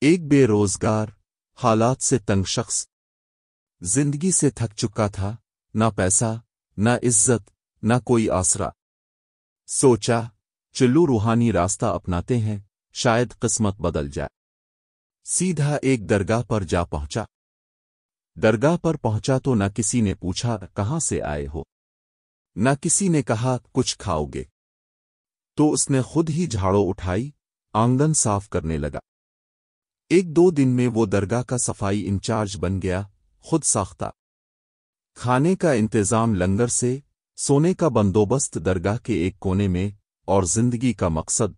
ایک بے روزگار حالات سے تنگ شخص زندگی سے تھک چکا تھا، نہ پیسہ، نہ عزت، نہ کوئی آسرا۔ سوچا چلو روحانی راستہ اپناتے ہیں، شاید قسمت بدل جائے۔ سیدھا ایک درگاہ پر جا پہنچا۔ درگاہ پر پہنچا تو نہ کسی نے پوچھا کہاں سے آئے ہو، نہ کسی نے کہا کچھ کھاؤ گے، تو اس نے خود ہی جھاڑو اٹھائی، آنگن صاف کرنے لگا۔ ایک دو دن میں وہ درگاہ کا صفائی انچارج بن گیا، خود ساختہ کھانے کا انتظام لنگر سے، سونے کا بندوبست درگاہ کے ایک کونے میں، اور زندگی کا مقصد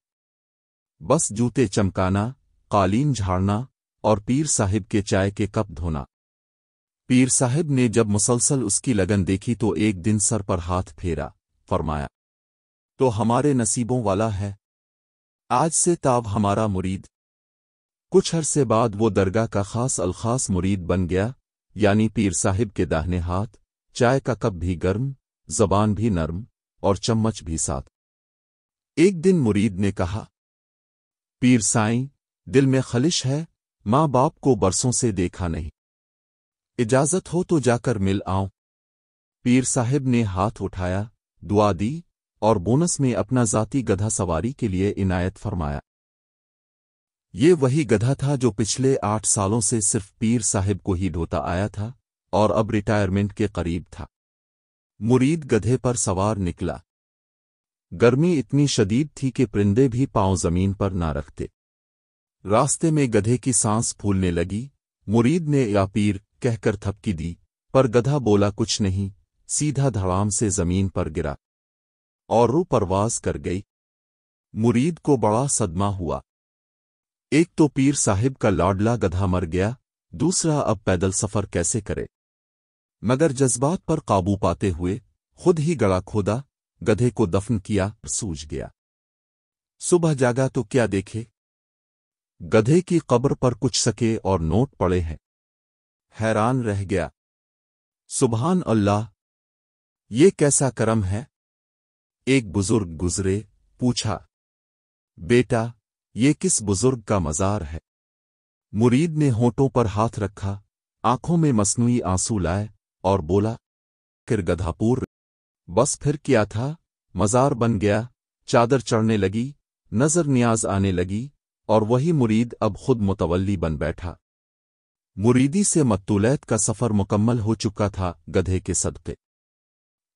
بس جوتے چمکانا، قالین جھاڑنا اور پیر صاحب کے چائے کے کپ دھونا۔ پیر صاحب نے جب مسلسل اس کی لگن دیکھی تو ایک دن سر پر ہاتھ پھیرا، فرمایا تو ہمارے نصیبوں والا ہے، آج سے تاب ہمارا مرید۔ کچھ عرصے بعد وہ درگاہ کا خاص الخاص مرید بن گیا، یعنی پیر صاحب کے داہنے ہاتھ، چائے کا کپ بھی گرم، زبان بھی نرم، اور چمچ بھی ساتھ۔ ایک دن مرید نے کہا، پیر سائیں، دل میں خلش ہے، ماں باپ کو برسوں سے دیکھا نہیں، اجازت ہو تو جا کر مل آؤں۔ پیر صاحب نے ہاتھ اٹھایا، دعا دی، اور بونس میں اپنا ذاتی گدھا سواری کے لیے عنایت فرمایا۔ یہ وہی گدھا تھا جو پچھلے 8 سالوں سے صرف پیر صاحب کو ہی ڈھوتا آیا تھا، اور اب ریٹائرمنٹ کے قریب تھا۔ مرید گدھے پر سوار نکلا۔ گرمی اتنی شدید تھی کہ پرندے بھی پاؤں زمین پر نہ رکھتے۔ راستے میں گدھے کی سانس پھولنے لگی، مرید نے یا پیر کہہ کر تھپکی دی، پر گدھا بولا کچھ نہیں، سیدھا دھڑام سے زمین پر گرا اور روح پرواز کر گئی۔ مرید کو بڑا صدمہ ہوا، ایک تو پیر صاحب کا لاڈلا گدھا مر گیا، دوسرا اب پیدل سفر کیسے کرے؟ مگر جذبات پر قابو پاتے ہوئے خود ہی گڑا کھودا، گدھے کو دفن کیا، سوج گیا۔ صبح جاگا تو کیا دیکھے؟ گدھے کی قبر پر کچھ سکے اور نوٹ پڑے ہیں۔ حیران رہ گیا، سبحان اللہ، یہ کیسا کرم ہے؟ ایک بزرگ گزرے، پوچھا، بیٹا یہ کس بزرگ کا مزار ہے؟ مرید نے ہونٹوں پر ہاتھ رکھا، آنکھوں میں مصنوعی آنسو لائے، اور بولا، پھر گدھا پور۔ بس پھر کیا تھا، مزار بن گیا۔ چادر چڑھنے لگی، نظر نیاز آنے لگی، اور وہی مرید اب خود متولی بن بیٹھا۔ مریدی سے متولیت کا سفر مکمل ہو چکا تھا گدھے کے صدقے۔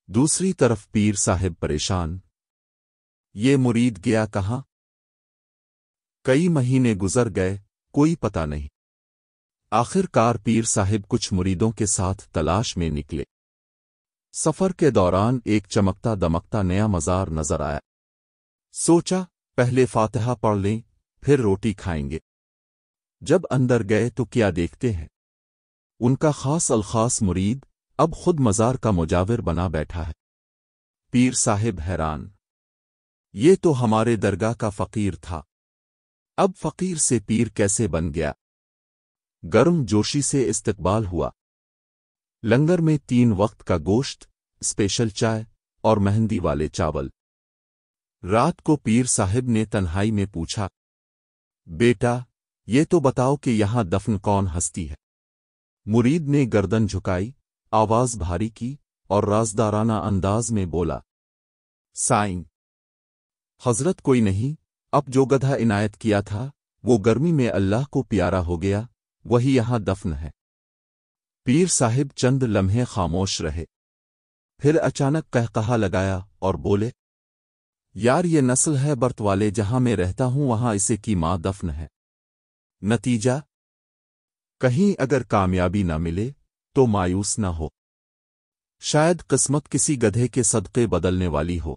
دوسری طرف پیر صاحب پریشان، یہ مرید گیا کہاں؟ کئی مہینے گزر گئے، کوئی پتہ نہیں۔ آخر کار پیر صاحب کچھ مریدوں کے ساتھ تلاش میں نکلے۔ سفر کے دوران ایک چمکتا دمکتا نیا مزار نظر آیا۔ سوچا پہلے فاتحہ پڑھ لیں، پھر روٹی کھائیں گے۔ جب اندر گئے تو کیا دیکھتے ہیں، ان کا خاص الخاص مرید اب خود مزار کا مجاور بنا بیٹھا ہے۔ پیر صاحب حیران، یہ تو ہمارے درگاہ کا فقیر تھا، اب فقیر سے پیر کیسے بن گیا؟ گرم جوشی سے استقبال ہوا۔ لنگر میں 3 وقت کا گوشت، اسپیشل چائے، اور مہندی والے چاول۔ رات کو پیر صاحب نے تنہائی میں پوچھا، بیٹا یہ تو بتاؤ کہ یہاں دفن کون ہستی ہے؟ مرید نے گردن جھکائی، آواز بھاری کی، اور رازدارانہ انداز میں بولا، سائیں، حضرت کوئی نہیں، اب جو گدھا عنایت کیا تھا وہ گرمی میں اللہ کو پیارا ہو گیا، وہی یہاں دفن ہے۔ پیر صاحب چند لمحے خاموش رہے، پھر اچانک قہقہا لگایا اور بولے، یار یہ نسل ہے برت والے، جہاں میں رہتا ہوں وہاں اسے کی ماں دفن ہے۔ نتیجہ کہیں اگر کامیابی نہ ملے تو مایوس نہ ہو، شاید قسمت کسی گدھے کے صدقے بدلنے والی ہو۔